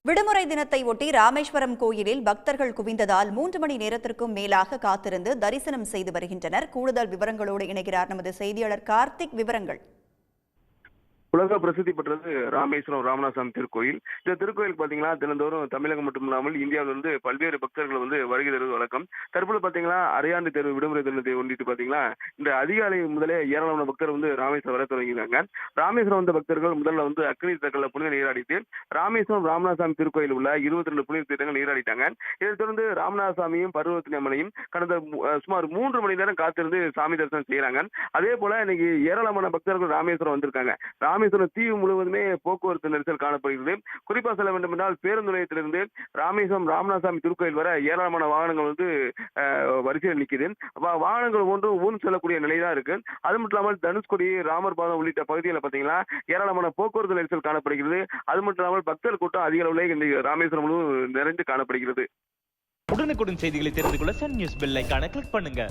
விடுமுறை தினத்தை ஒட்டி ராமேஸ்வரம் கோயிலில் பக்தர்கள் குவிந்ததால் 3 மணி நேரத்திற்கும் மேலாக காத்திருந்து தரிசனம் செய்து வருகின்றனர். கூடுதல் விவரங்களோடு இணைகிறார் நமது செய்தியாளர் கார்த்திக். விவரங்கள். உலக பிரசித்தி பெற்றது ராமேஸ்வரம் ராமநாதசாமி திருக்கோயில். இந்த திருக்கோயில் பாத்தீங்கன்னா தினந்தோறும் தமிழகம் மட்டுமில்லாமல் இந்தியாவிலிருந்து பல்வேறு பக்தர்கள் வருகை தருவது வழக்கம். தற்போது பாத்தீங்கன்னா அரையாண்டு தேர்வு விடுமுறை தினத்தை ஒண்டிட்டு பாத்தீங்கன்னா இந்த அதிகாலை முதலே ஏராளமான பக்தர் ராமேஸ்வரம் வர தொடங்கினாங்க. ராமேஸ்வரம் வந்த பக்தர்கள் முதல்ல அக்னி தீர்த்தங்கள்ல புனித நீராடிட்டு ராமேஸ்வரம் ராமநாதசாமி திருக்கோயில் உள்ள 22 புனித தீர்த்தங்கள் நீராடிட்டாங்க. இதைத் தொடர்ந்து ராமநாதசாமியும் பருவத்தினி அம்மனையும் கடந்த சுமார் 3 மணி நேரம் காத்திருந்து சாமி தரிசனம் செய்யறாங்க. அதே போல இன்னைக்கு ஏராளமான பக்தர்கள் ராமேஸ்வரம் வந்திருக்காங்க. ராமேஸ்வரம் தீவு முழுவதுமே போக்குவரத்து நெரிசல் காணப்படுகிறது. குறிப்பா சொல்ல வேண்டும் என்றால் பேருந்து நிலையத்திலிருந்து ராமேஸ்வரம் ராமநாதசாமி திருக்கோயில் வர ஏராளமான வாகனங்கள் வரிசையில் நிக்குது. வாகனங்கள் ஊன் செல்லக்கூடிய நிலைதான் இருக்கு. அது மட்டும் இல்லாமல் தனுஷ்கொடி, ராமர் பாதம் உள்ளிட்ட பகுதிகளில் பாத்தீங்கன்னா ஏராளமான போக்குவரத்து நெரிசல் காணப்படுகிறது. அது மட்டும் இல்லாமல் பக்தர் கூட்டம் அதிக அளவில் இந்த ராமேஸ்வரம் முழுவதும் நிறைந்து காணப்படுகிறது. உடனுக்குடன் செய்திகளை தெரிந்து கொள்ள சன் நியூஸ் பெல் ஐகானை கிளிக் பண்ணுங்க.